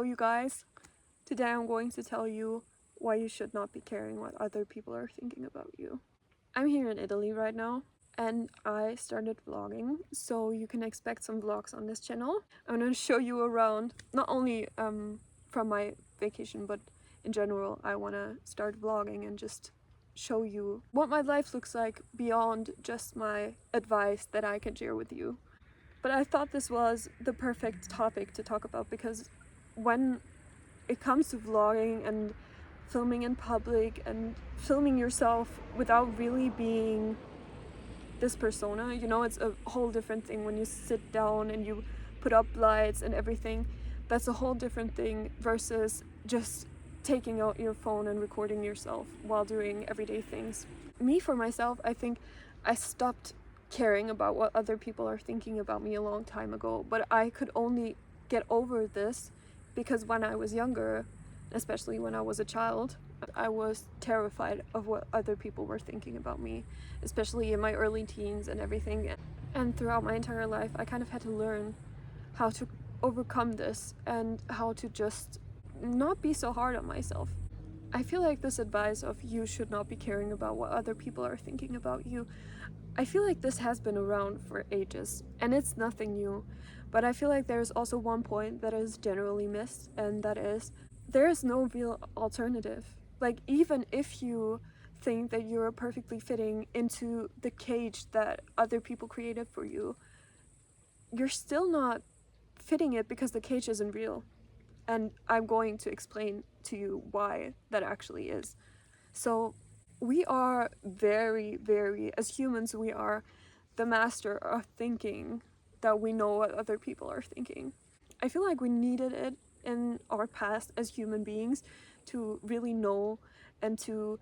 you guys. Today I'm going to tell you why you should not be caring what other people are thinking about you. I'm here in Italy right now and I started vlogging, so you can expect some vlogs on this channel. I'm going to show you around, not only from my vacation, but in general. I want to start vlogging and just show you what my life looks like beyond just my advice that I can share with you. But I thought this was the perfect topic to talk about because when it comes to vlogging and filming in public and filming yourself without really being this persona, you know, it's a whole different thing when you sit down and you put up lights and everything. That's a whole different thing versus just taking out your phone and recording yourself while doing everyday things. Me, for myself, I think I stopped caring about what other people are thinking about me a long time ago, but I could only get over this because when I was younger, especially when I was a child, I was terrified of what other people were thinking about me, especially in my early teens and everything. And throughout my entire life, I kind of had to learn how to overcome this and how to just not be so hard on myself. I feel like this advice of you should not be caring about what other people are thinking about you, I feel like this has been around for ages and it's nothing new. But I feel like there's also one point that is generally missed, and that is there is no real alternative. Like, even if you think that you're perfectly fitting into the cage that other people created for you, you're still not fitting it because the cage isn't real. And I'm going to explain to you why that actually is. So we are very, as humans, we are the master of thinking that we know what other people are thinking. I feel like we needed it in our past as human beings to really know and to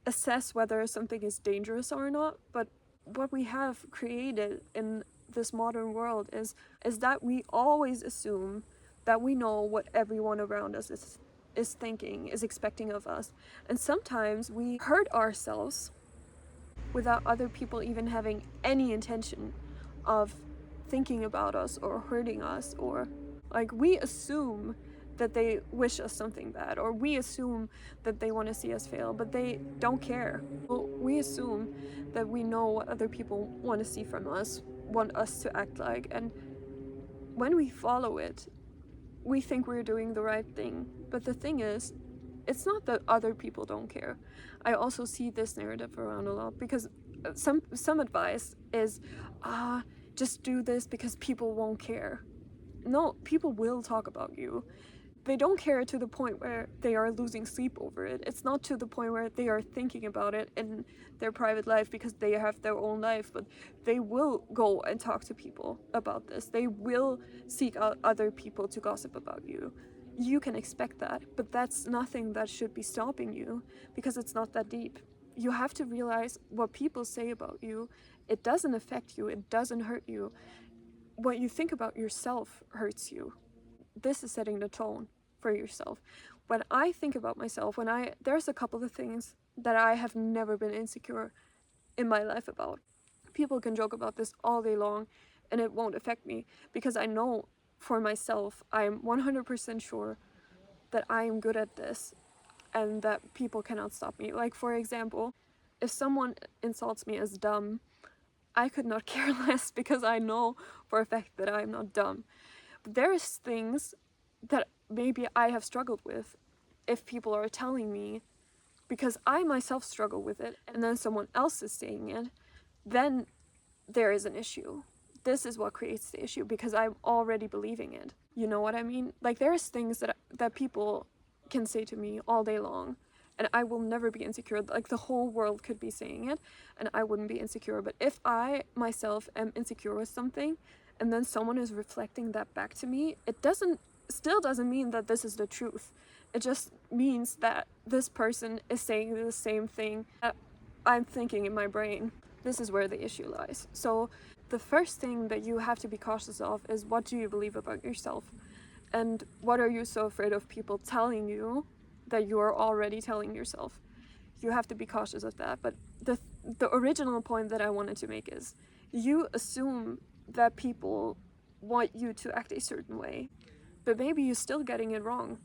assess whether something is dangerous or not. But what we have created in this modern world is that we always assume that we know what everyone around us is thinking, is expecting of us. And sometimes we hurt ourselves without other people even having any intention of thinking about us or hurting us, or like we assume that they wish us something bad, or we assume that they want to see us fail, but they don't care. Well, we assume that we know what other people want to see from us, want us to act like, and when we follow it, we think we're doing the right thing. But the thing is, it's not that other people don't care. I also see this narrative around a lot because some advice is, just do this because people won't care. No, people will talk about you. They don't care to the point where they are losing sleep over it. It's not to the point where they are thinking about it in their private life because they have their own life, but they will go and talk to people about this. They will seek out other people to gossip about you. You can expect that, but that's nothing that should be stopping you because it's not that deep. You have to realize what people say about you, it doesn't affect you, it doesn't hurt you. What you think about yourself hurts you. This is setting the tone for yourself. When I think about myself, there's a couple of things that I have never been insecure in my life about. People can joke about this all day long and it won't affect me because I know for myself, I'm 100% sure that I am good at this and that people cannot stop me. Like, for example, if someone insults me as dumb, I could not care less because I know for a fact that I'm not dumb. But there's things that maybe I have struggled with if people are telling me, because I myself struggle with it, and then someone else is saying it, then there is an issue. This is what creates the issue because I'm already believing it. You know what I mean? Like, there's things that people can say to me all day long and I will never be insecure. Like, the whole world could be saying it and I wouldn't be insecure. But if I myself am insecure with something and then someone is reflecting that back to me, it still doesn't mean that this is the truth. It just means that this person is saying the same thing that I'm thinking in my brain. This is where the issue lies. So the first thing that you have to be cautious of is, what do you believe about yourself? And what are you so afraid of people telling you that you are already telling yourself? You have to be cautious of that. But the original point that I wanted to make is, you assume that people want you to act a certain way. but maybe you're still getting it wrong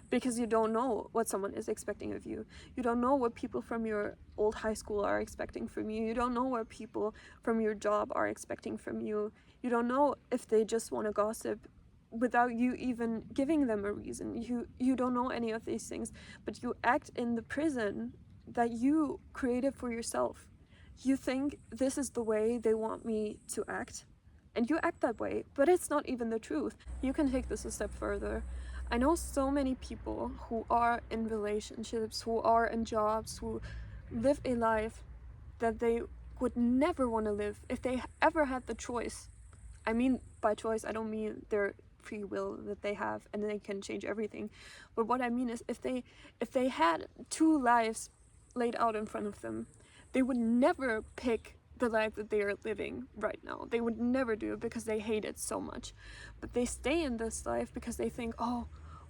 because you don't know what someone is expecting of you. You don't know what people from your old high school are expecting from you. You don't know what people from your job are expecting from you. You don't know if they just want to gossip without you even giving them a reason. You don't know any of these things, but you act in the prison that you created for yourself. You think this is the way they want me to act, and you act that way, but it's not even the truth. You can take this a step further. I know so many people who are in relationships, who are in jobs, who live a life that they would never want to live if they ever had the choice. I mean, by choice, I don't mean their free will that they have and they can change everything. But what I mean is if they had two lives laid out in front of them, they would never pick the life that they are living right now. They would never do it because they hate it so much. But they stay in this life because they think, oh,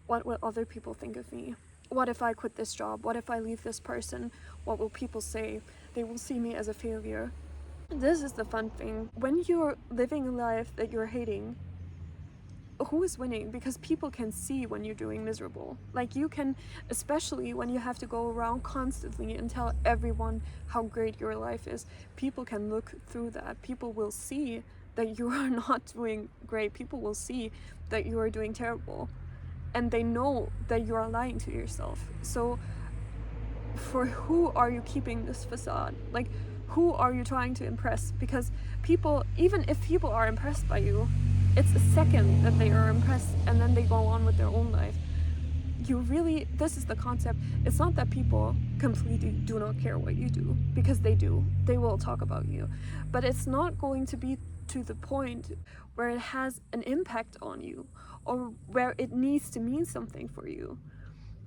what will other people think of me? What if I quit this job? What if I leave this person? What will people say? They will see me as a failure. This is the fun thing. When you're living a life that you're hating, who is winning? Because people can see when you're doing miserable. Like you can, especially when you have to go around constantly and tell everyone how great your life is, people can look through that. People will see that you are not doing great. People will see that you are doing terrible. And they know that you are lying to yourself. So for who are you keeping this facade? Like, who are you trying to impress? Because people, even if people are impressed by you, it's a second that they are impressed and then they go on with their own life. This is the concept. It's not that people completely do not care what you do, because they do. They will talk about you. But it's not going to be to the point where it has an impact on you or where it needs to mean something for you.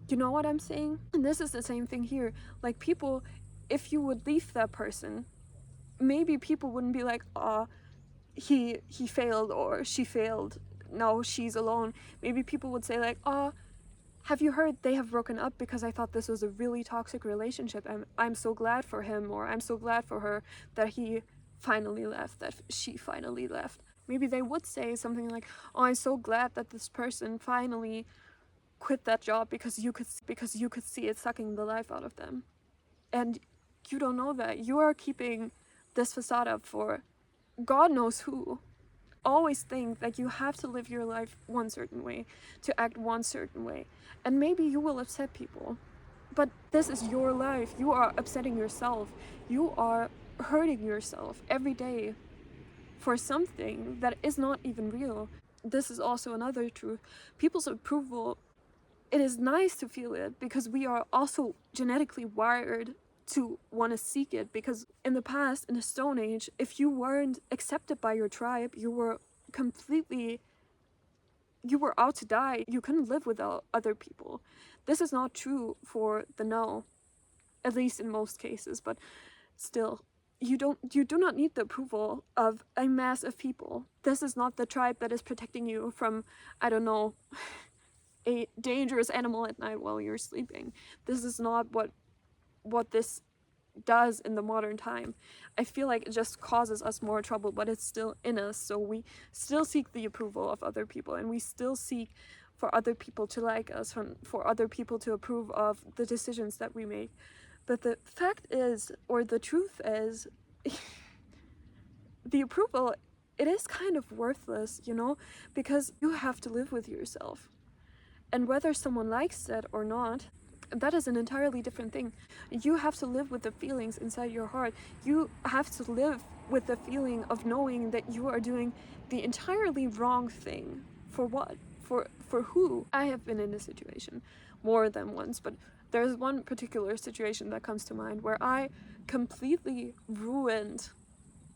You know what I'm saying? And this is the same thing here. Like people, if you would leave that person, maybe people wouldn't be like, he failed or she failed. No, she's alone. Maybe people would say like, have you heard they have broken up because I thought this was a really toxic relationship. I'm so glad for him, or I'm so glad for her that he finally left, that she finally left. Maybe they would say something like, oh, I'm so glad that this person finally quit that job because you could see it sucking the life out of them. And you don't know that. You are keeping this facade up for God knows who. Always think that you have to live your life one certain way, to act one certain way. And maybe you will upset people. But this is your life. You are upsetting yourself. You are hurting yourself every day for something that is not even real. This is also another truth. People's approval, it is nice to feel it because we are also genetically wired to want to seek it, because in the past, in the Stone Age, if you weren't accepted by your tribe, you were out to die. You couldn't live without other people. This is not true for the now, at least in most cases, but still, you do not need the approval of a mass of people. This is not the tribe that is protecting you from, I don't know, a dangerous animal at night while you're sleeping. This is not what this does in the modern time. I feel like it just causes us more trouble, but it's still in us, so we still seek the approval of other people, and we still seek for other people to like us, for other people to approve of the decisions that we make. But the fact is, or the truth is, the approval, it is kind of worthless, because you have to live with yourself. And whether someone likes it or not, that is an entirely different thing. You have to live with the feelings inside your heart. You have to live with the feeling of knowing that you are doing the entirely wrong thing. For what? For who? I have been in this situation more than once, but there's one particular situation that comes to mind where I completely ruined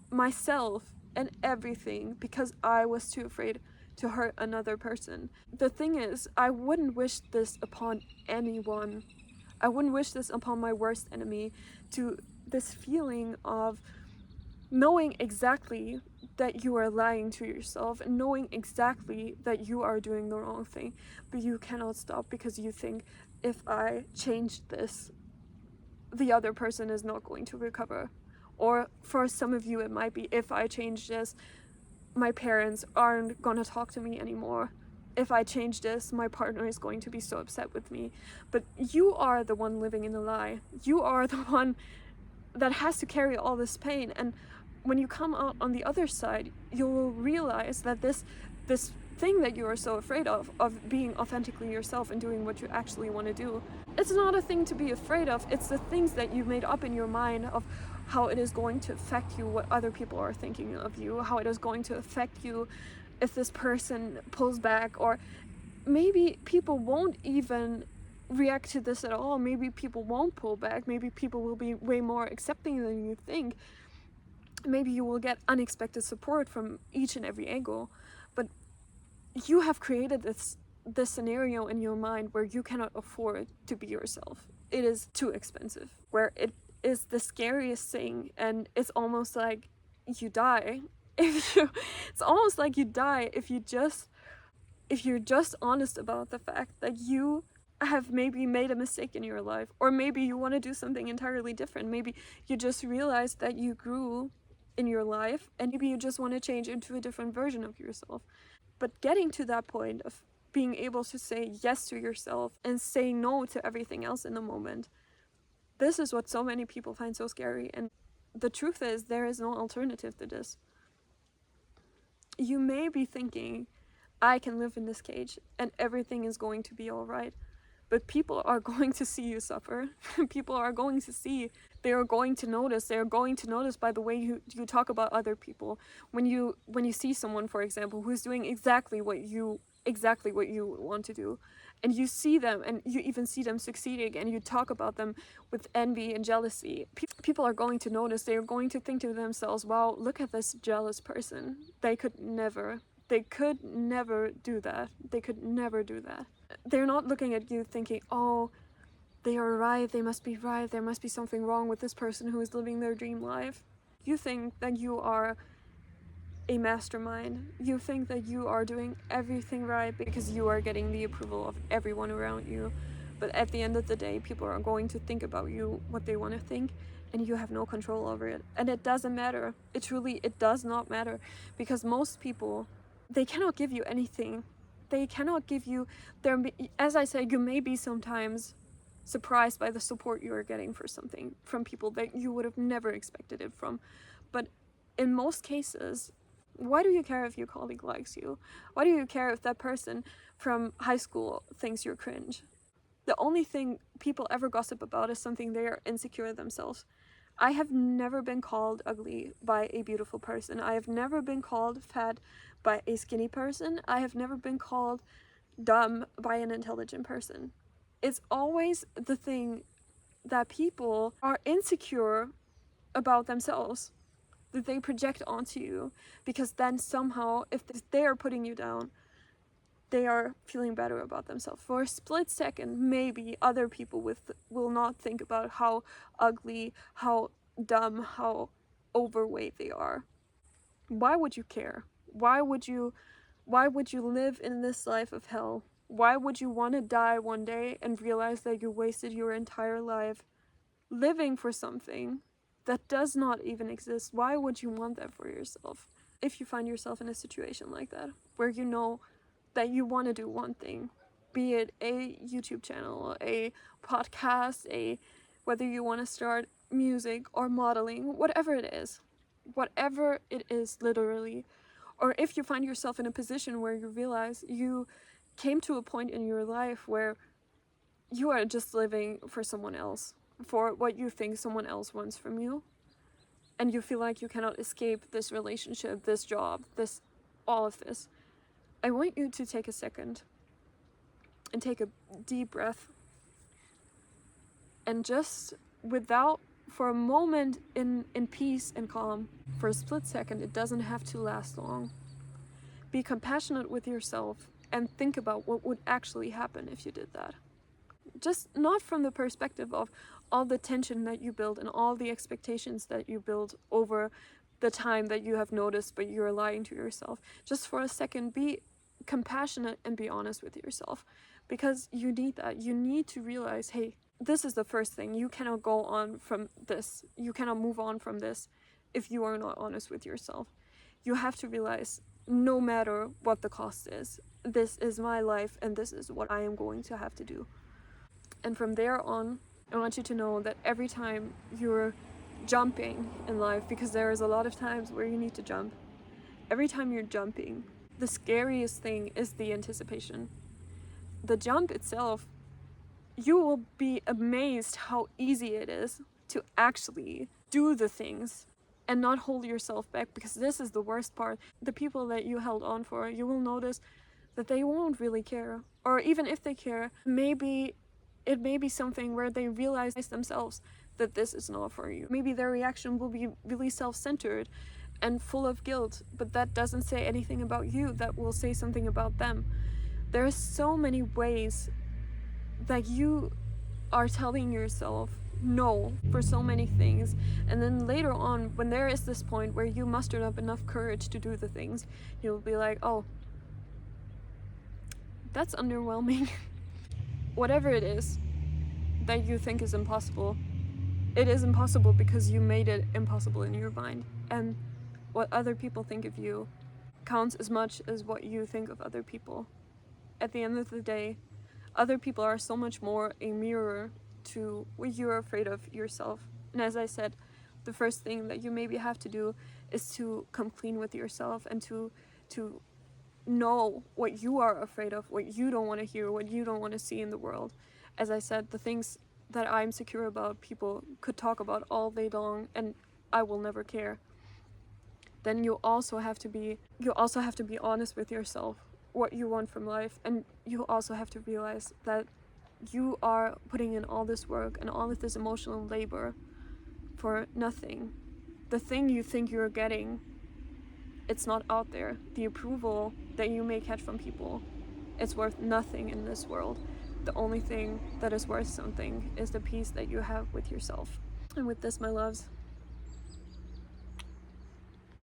myself and everything because I was too afraid to hurt another person. The thing is, I wouldn't wish this upon anyone. I wouldn't wish this upon my worst enemy, to this feeling of knowing exactly that you are lying to yourself and knowing exactly that you are doing the wrong thing, but you cannot stop because you think, if I change this, the other person is not going to recover. Or for some of you it might be, if I change this, my parents aren't gonna talk to me anymore. if I change this, my partner is going to be so upset with me. But you are the one living in a lie. You are the one that has to carry all this pain. And when you come out on the other side, you'll realize that this thing that you are so afraid of being authentically yourself and doing what you actually want to do, it's not a thing to be afraid of. It's the things that you made up in your mind of how it is going to affect you, what other people are thinking of you, how it is going to affect you if this person pulls back, or maybe people won't even react to this at all. Maybe people won't pull back. Maybe people will be way more accepting than you think. Maybe you will get unexpected support from each and every angle. But you have created this scenario in your mind where you cannot afford to be yourself. It is too expensive, where it is the scariest thing, and it's almost like you die if you it's almost like you die if you're just honest about the fact that you have maybe made a mistake in your life, or maybe you want to do something entirely different. Maybe you just realized that you grew in your life, and maybe you just want to change into a different version of yourself. But getting to that point of being able to say yes to yourself and say no to everything else in the moment, this is what so many people find so scary. And the truth is, there is no alternative to this. You may be thinking, I can live in this cage and everything is going to be all right. But people are going to see you suffer. People are going to see, they are going to notice. They are going to notice by the way you talk about other people. When you see someone, for example, who's doing exactly what you want to do, and you see them and you even see them succeeding, and you talk about them with envy and jealousy, people are going to notice. They are going to think to themselves, wow, look at this jealous person. They could never do that. They could never do that. They're not looking at you thinking, oh, they are right, they must be right, there must be something wrong with this person who is living their dream life. You think that you are a mastermind. You think that you are doing everything right because you are getting the approval of everyone around you. But at the end of the day, people are going to think about you what they want to think, and you have no control over it. And it doesn't matter. It does not matter, because most people, they cannot give you anything. They cannot give you as I said, you may be sometimes surprised by the support you are getting for something from people that you would have never expected it from. But in most cases, why do you care if your colleague likes you? Why do you care if that person from high school thinks you're cringe? The only thing people ever gossip about is something they are insecure themselves. I have never been called ugly by a beautiful person. I have never been called fat by a skinny person. I have never been called dumb by an intelligent person. It's always the thing that people are insecure about themselves that they project onto you, because then somehow, if they are putting you down, they are feeling better about themselves. For a split second, maybe other people will not think about how ugly, how dumb, how overweight they are. Why would you care? Why would you live in this life of hell? Why would you want to die one day and realize that you wasted your entire life living for something that does not even exist? Why would you want that for yourself? If you find yourself in a situation like that, where you know that you want to do one thing, be it a YouTube channel, a podcast, whether you want to start music or modeling, whatever it is literally, or if you find yourself in a position where you realize you came to a point in your life where you are just living for someone else, for what you think someone else wants from you, and you feel like you cannot escape this relationship, this job, all of this, I want you to take a second and take a deep breath, and just for a moment in peace and calm, for a split second, it doesn't have to last long. Be compassionate with yourself and think about what would actually happen if you did that. Just not from the perspective of all the tension that you build and all the expectations that you build over the time that you have noticed, but you're lying to yourself. Just for a second, be compassionate and be honest with yourself, because you need that. You need to realize, hey, this is the first thing. You cannot go on from this. You cannot move on from this if you are not honest with yourself. You have to realize no matter what the cost is. This is my life and this is what I am going to have to do. And from there on, I want you to know that every time you're jumping in life, because there is a lot of times where you need to jump, every time you're jumping, the scariest thing is the anticipation. The jump itself, you will be amazed how easy it is to actually do the things and not hold yourself back, because this is the worst part. The people that you held on for, you will notice that they won't really care. Or even if they care, maybe it may be something where they realize themselves that this is not for you. Maybe their reaction will be really self-centered and full of guilt, but that doesn't say anything about you. That will say something about them. There are so many ways that you are telling yourself no for so many things, and then later on, when there is this point where you mustered up enough courage to do the things, you'll be like, oh, that's underwhelming. Whatever it is that you think is impossible, it is impossible because you made it impossible in your mind. And what other people think of you counts as much as what you think of other people. At the end of the day, other people are so much more a mirror to what you're afraid of yourself. And as I said, the first thing that you maybe have to do is to come clean with yourself and to know what you are afraid of, what you don't want to hear, what you don't want to see in the world. As I said, the things that I'm secure about, people could talk about all day long and I will never care. Then you also have to be honest with yourself, what you want from life, and you also have to realize that you are putting in all this work and all of this emotional labor for nothing. The thing you think you're getting, it's not out there. The approval that you may catch from people, it's worth nothing in this world. The only thing that is worth something is the peace that you have with yourself. And with this, my loves,